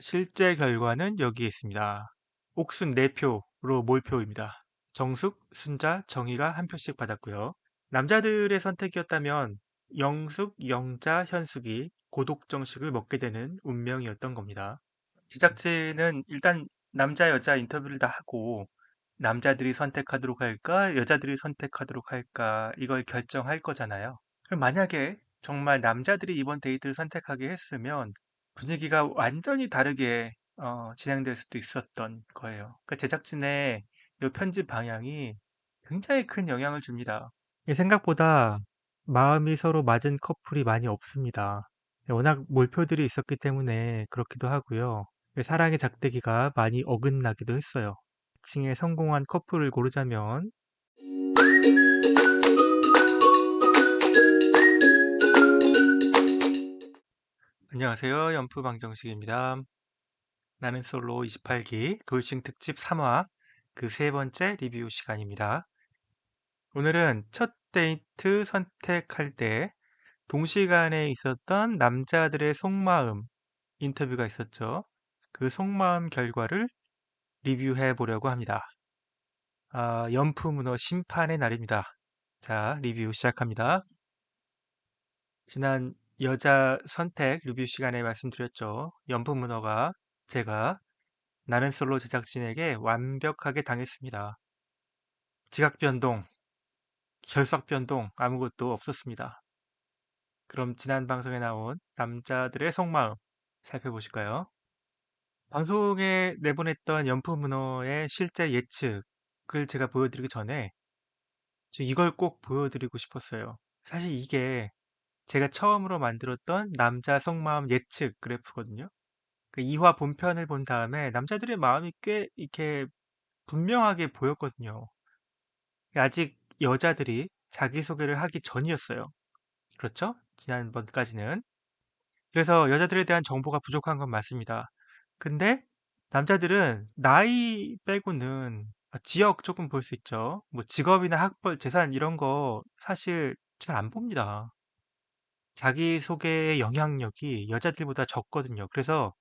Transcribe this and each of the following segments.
실제 결과는 여기에 있습니다. 옥순 4표로 몰표입니다. 정숙, 순자, 정희가 1표씩 받았고요. 남자들의 선택이었다면 영숙, 영자, 현숙이 고독정식을 먹게 되는 운명이었던 겁니다. 제작진은 일단 남자, 여자 인터뷰를 다 하고 남자들이 선택하도록 할까, 여자들이 선택하도록 할까 이걸 결정할 거잖아요. 그럼 만약에 정말 남자들이 이번 데이트를 선택하게 했으면 분위기가 완전히 다르게 진행될 수도 있었던 거예요. 그러니까 제작진의 이 편집 방향이 굉장히 큰 영향을 줍니다. 생각보다 마음이 서로 맞은 커플이 많이 없습니다. 워낙 몰표들이 있었기 때문에 그렇기도 하고요. 사랑의 작대기가 많이 어긋나기도 했어요. 칭에 성공한 커플을 고르자면 안녕하세요. 연프 방정식입니다. 나는 솔로 28기 돌싱 특집 3화 그 세 번째 리뷰 시간입니다. 오늘은 첫 데이트 선택할 때 동시간에 있었던 남자들의 속마음 인터뷰가 있었죠. 그 속마음 결과를 리뷰해 보려고 합니다. 연프 문어 심판의 날입니다. 자, 리뷰 시작합니다. 지난 여자 선택 리뷰 시간에 말씀드렸죠. 연프 문어가 제가 나는 솔로 제작진에게 완벽하게 당했습니다. 지각 변동, 결석 변동 아무것도 없었습니다. 그럼 지난 방송에 나온 남자들의 속마음 살펴보실까요? 방송에 내보냈던 연프 문어의 실제 예측을 제가 보여드리기 전에 이걸 꼭 보여드리고 싶었어요. 사실 이게 제가 처음으로 만들었던 남자 속마음 예측 그래프거든요. 그 2화 본편을 본 다음에 남자들의 마음이 꽤 이렇게 분명하게 보였거든요. 아직 여자들이 자기소개를 하기 전이었어요. 그렇죠? 지난번까지는. 그래서 여자들에 대한 정보가 부족한 건 맞습니다. 근데 남자들은 나이 빼고는 지역 조금 볼 수 있죠. 뭐 직업이나 학벌, 재산 이런 거 사실 잘 안 봅니다. 자기소개의 영향력이 여자들보다 적거든요. 그래서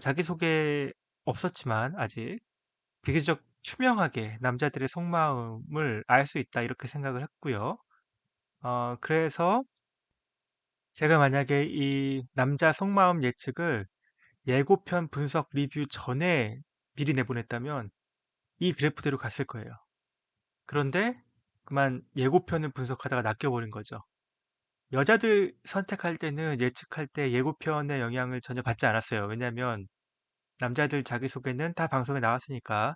자기소개 없었지만 아직 비교적 투명하게 남자들의 속마음을 알 수 있다 이렇게 생각을 했고요. 그래서 제가 만약에 이 남자 속마음 예측을 예고편 분석 리뷰 전에 미리 내보냈다면 이 그래프대로 갔을 거예요. 그런데 그만 예고편을 분석하다가 낚여버린 거죠. 여자들 선택할 때는 예측할 때 예고편의 영향을 전혀 받지 않았어요. 왜냐하면 남자들 자기소개는 다 방송에 나왔으니까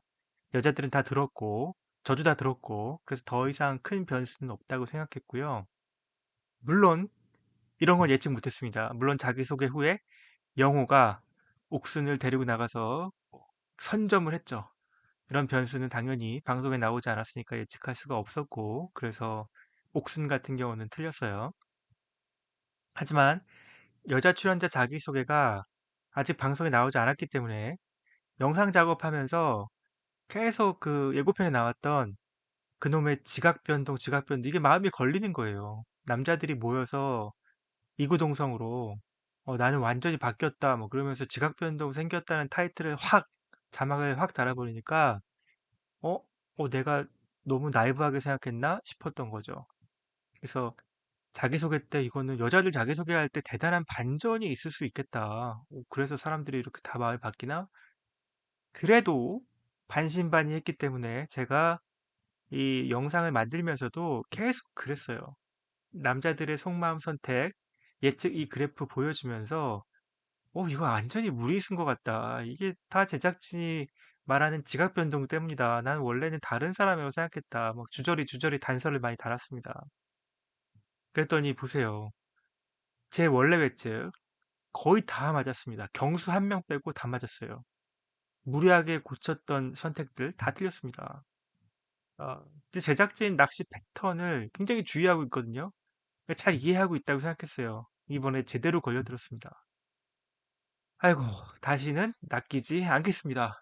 여자들은 다 들었고 저도 다 들었고 그래서 더 이상 큰 변수는 없다고 생각했고요. 물론 이런 건 예측 못했습니다. 물론 자기소개 후에 영호가 옥순을 데리고 나가서 선점을 했죠. 이런 변수는 당연히 방송에 나오지 않았으니까 예측할 수가 없었고 그래서 옥순 같은 경우는 틀렸어요. 하지만 여자 출연자 자기소개가 아직 방송에 나오지 않았기 때문에 영상 작업하면서 계속 그 예고편에 나왔던 그놈의 지각 변동 이게 마음이 걸리는 거예요. 남자들이 모여서 이구동성으로 나는 완전히 바뀌었다 뭐 그러면서 지각 변동 생겼다는 타이틀을 확 자막을 확 달아버리니까 어? 내가 너무 나이브하게 생각했나 싶었던 거죠. 그래서 자기소개 때 이거는 여자들 자기소개할 때 대단한 반전이 있을 수 있겠다. 그래서 사람들이 이렇게 다 마음이 바뀌나? 그래도 반신반의했기 때문에 제가 이 영상을 만들면서도 계속 그랬어요. 남자들의 속마음 선택, 예측 이 그래프 보여주면서 이거 완전히 무리수인 것 같다. 이게 다 제작진이 말하는 지각 변동 때문이다. 난 원래는 다른 사람이라고 생각했다. 막 주저리 단서를 많이 달았습니다. 그랬더니 보세요. 제 원래 예측 거의 다 맞았습니다. 경수 한 명 빼고 다 맞았어요. 무리하게 고쳤던 선택들 다 틀렸습니다. 이제 제작진 낚시 패턴을 굉장히 주의하고 있거든요. 잘 이해하고 있다고 생각했어요. 이번에 제대로 걸려들었습니다. 아이고, 다시는 낚이지 않겠습니다.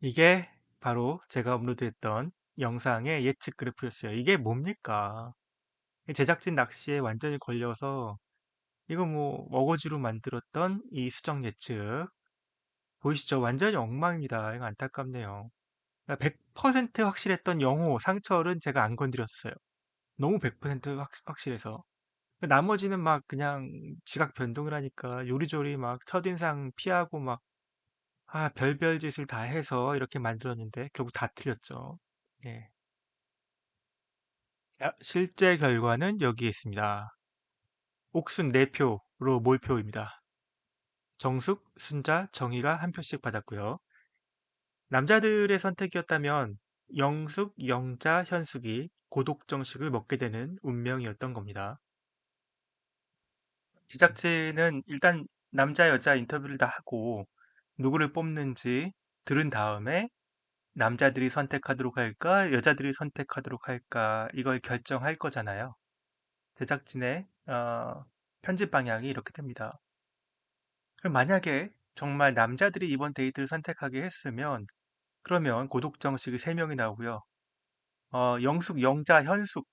이게 바로 제가 업로드했던 영상의 예측 그래프였어요. 이게 뭡니까? 제작진 낚시에 완전히 걸려서 이거 뭐 어거지로 만들었던 이 수정 예측 보이시죠? 완전히 엉망입니다. 이거 안타깝네요. 100% 확실했던 영호, 상철은 제가 안 건드렸어요. 너무 100% 확실해서. 나머지는 막 그냥 지각 변동을 하니까 요리조리 막 첫인상 피하고 막, 별별 짓을 다 해서 이렇게 만들었는데 결국 다 틀렸죠. 네. 자, 실제 결과는 여기에 있습니다. 옥순 4표로 몰표입니다. 정숙, 순자, 정희가 한 표씩 받았고요. 남자들의 선택이었다면 영숙, 영자, 현숙이 고독정식을 먹게 되는 운명이었던 겁니다. 제작진은 일단 남자, 여자 인터뷰를 다 하고 누구를 뽑는지 들은 다음에 남자들이 선택하도록 할까, 여자들이 선택하도록 할까, 이걸 결정할 거잖아요. 제작진의 편집 방향이 이렇게 됩니다. 그럼 만약에 정말 남자들이 이번 데이트를 선택하게 했으면 그러면 고독정식이 3명이 나오고요. 영숙, 영자, 현숙,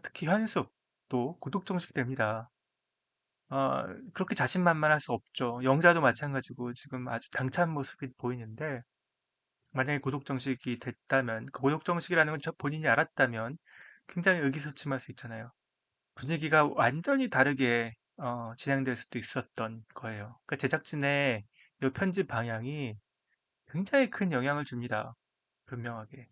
특히 현숙도 고독정식이 됩니다. 어, 그렇게 자신만만할 수 없죠. 영자도 마찬가지고 지금 아주 당찬 모습이 보이는데 만약에 고독정식이 됐다면 그 고독정식이라는 건 본인이 알았다면 굉장히 의기소침할 수 있잖아요. 분위기가 완전히 다르게 진행될 수도 있었던 거예요. 그러니까 제작진의 이 편집 방향이 굉장히 큰 영향을 줍니다. 분명하게.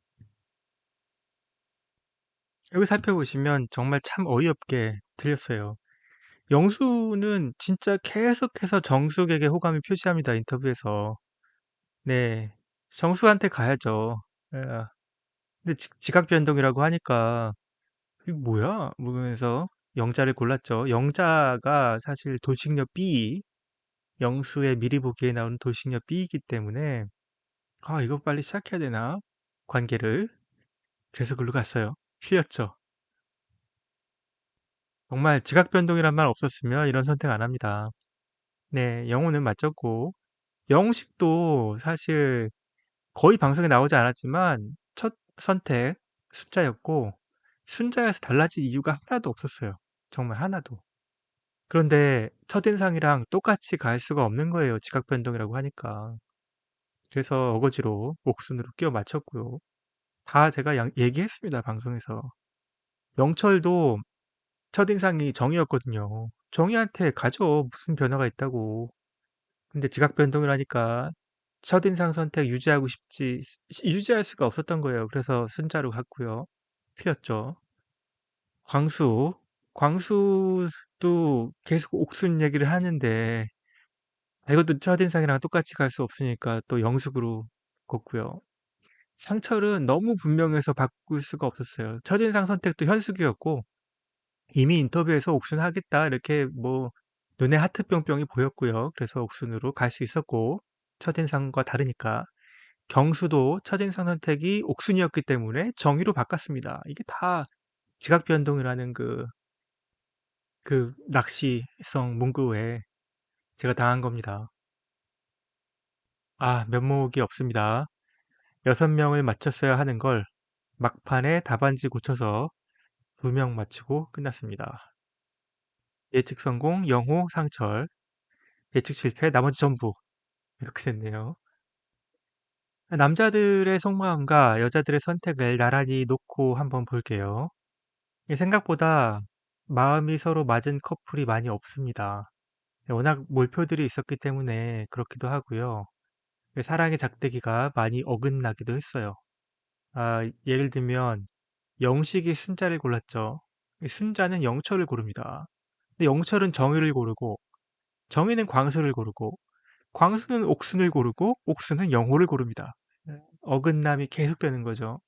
여기 살펴보시면 정말 참 어이없게 들렸어요. 영수는 진짜 계속해서 정숙에게 호감을 표시합니다. 인터뷰에서. 네. 정숙한테 가야죠. 예. 근데 지각 변동이라고 하니까 이거 뭐야? 그러면서 영자를 골랐죠. 영자가 사실 돌싱녀 B, 영수의 미리 보기에 나오는 돌싱녀 B이기 때문에 이거 빨리 시작해야 되나? 관계를. 그래서 글로 갔어요. 틀렸죠. 정말 지각 변동이란 말 없었으면 이런 선택 안 합니다. 네, 영호는 맞췄고 영식도 사실 거의 방송에 나오지 않았지만 첫 선택 숫자였고 순자에서 달라진 이유가 하나도 없었어요. 정말 하나도. 그런데 첫인상이랑 똑같이 갈 수가 없는 거예요. 지각 변동이라고 하니까. 그래서 어거지로 옥순으로 끼워 맞췄고요. 다 제가 얘기했습니다. 방송에서. 영철도 첫인상이 정이었거든요. 정이한테 가죠. 무슨 변화가 있다고. 근데 지각 변동이라니까 첫인상 선택 유지할 수가 없었던 거예요. 그래서 순자로 갔고요. 틀렸죠. 광수. 광수도 계속 옥순 얘기를 하는데 이것도 첫인상이랑 똑같이 갈 수 없으니까 또 영숙으로 걷고요. 상철은 너무 분명해서 바꿀 수가 없었어요. 첫인상 선택도 현숙이었고 이미 인터뷰에서 옥순 하겠다 이렇게 뭐 눈에 하트 뿅뿅이 보였고요. 그래서 옥순으로 갈 수 있었고 첫인상과 다르니까 경수도 첫인상 선택이 옥순이었기 때문에 정의로 바꿨습니다. 이게 다 지각 변동이라는 그 락시성 문구에 제가 당한 겁니다. 면목이 없습니다. 6명을 맞췄어야 하는 걸 막판에 답안지 고쳐서 2명 맞추고 끝났습니다. 예측 성공, 영호, 상철. 예측 실패, 나머지 전부. 이렇게 됐네요. 남자들의 속마음과 여자들의 선택을 나란히 놓고 한번 볼게요. 생각보다 마음이 서로 맞은 커플이 많이 없습니다. 워낙 몰표들이 있었기 때문에 그렇기도 하고요. 사랑의 작대기가 많이 어긋나기도 했어요. 예를 들면 영식이 순자를 골랐죠. 순자는 영철을 고릅니다. 근데 영철은 정의를 고르고 정의는 광수를 고르고 광수는 옥순을 고르고 옥순은 영호를 고릅니다. 어긋남이 계속되는 거죠.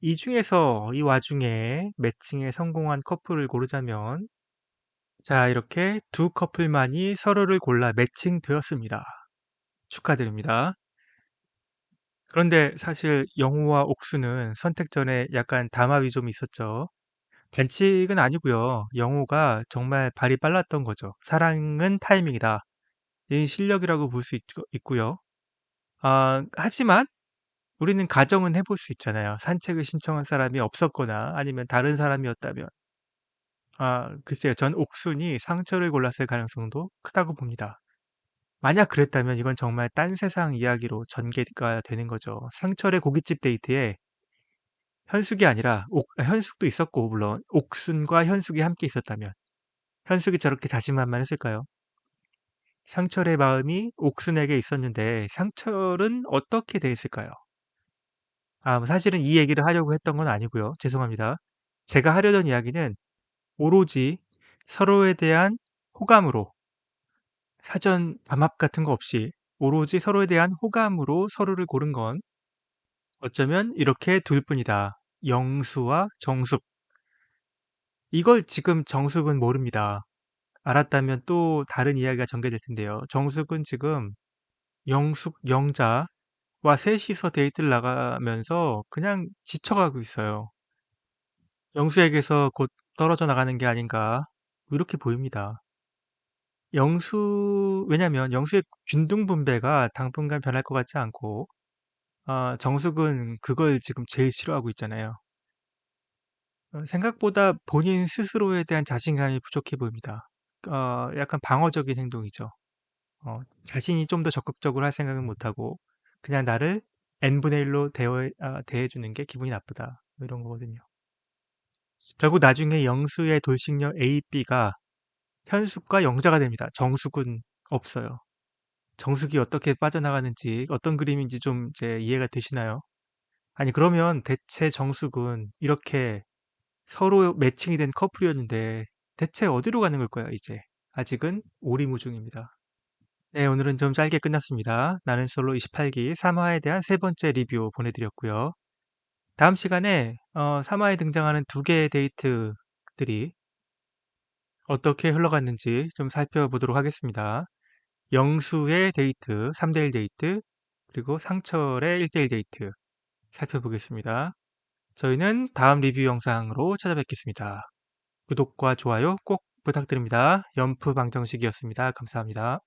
이 와중에 매칭에 성공한 커플을 고르자면 자, 이렇게 두 커플만이 서로를 골라 매칭되었습니다. 축하드립니다. 그런데 사실 영호와 옥수는 선택 전에 약간 담합이 좀 있었죠. 반칙은 아니고요. 영호가 정말 발이 빨랐던 거죠. 사랑은 타이밍이다. 이 실력이라고 볼 수 있고요. 하지만 우리는 가정은 해볼 수 있잖아요. 산책을 신청한 사람이 없었거나 아니면 다른 사람이었다면 글쎄요. 전 옥순이 상처를 골랐을 가능성도 크다고 봅니다. 만약 그랬다면 이건 정말 딴 세상 이야기로 전개가 되는 거죠. 상철의 고깃집 데이트에 현숙이 아니라 현숙도 있었고 물론 옥순과 현숙이 함께 있었다면 현숙이 저렇게 자신만만했을까요? 상철의 마음이 옥순에게 있었는데 상철은 어떻게 돼 있을까요? 뭐 사실은 이 얘기를 하려고 했던 건 아니고요. 죄송합니다. 제가 하려던 이야기는 오로지 서로에 대한 호감으로 사전 담합 같은 거 없이 오로지 서로에 대한 호감으로 서로를 고른 건 어쩌면 이렇게 둘 뿐이다. 영수와 정숙. 이걸 지금 정숙은 모릅니다. 알았다면 또 다른 이야기가 전개될 텐데요. 정숙은 지금 영숙, 영자와 셋이서 데이트를 나가면서 그냥 지쳐가고 있어요. 영수에게서 곧 떨어져 나가는 게 아닌가 이렇게 보입니다. 왜냐면 영수의 균등 분배가 당분간 변할 것 같지 않고 정숙은 그걸 지금 제일 싫어하고 있잖아요. 생각보다 본인 스스로에 대한 자신감이 부족해 보입니다. 약간 방어적인 행동이죠. 자신이 좀 더 적극적으로 할 생각은 못하고 그냥 나를 n분의 1로 대해주는 게 기분이 나쁘다. 뭐 이런 거거든요. 결국 나중에 영수의 돌싱녀 A, B가 현숙과 영자가 됩니다. 정숙은 없어요. 정숙이 어떻게 빠져나가는지 어떤 그림인지 좀 이제 이해가 되시나요? 아니 그러면 대체 정숙은 이렇게 서로 매칭이 된 커플이었는데 대체 어디로 가는 걸까요, 이제? 아직은 오리무중입니다. 네, 오늘은 좀 짧게 끝났습니다. 나는 솔로 28기 3화에 대한 세 번째 리뷰 보내드렸고요. 다음 시간에 3화에 등장하는 두 개의 데이트들이 어떻게 흘러갔는지 좀 살펴보도록 하겠습니다. 영수의 데이트, 3대1 데이트, 그리고 상철의 1대1 데이트 살펴보겠습니다. 저희는 다음 리뷰 영상으로 찾아뵙겠습니다. 구독과 좋아요 꼭 부탁드립니다. 연프 방정식이었습니다. 감사합니다.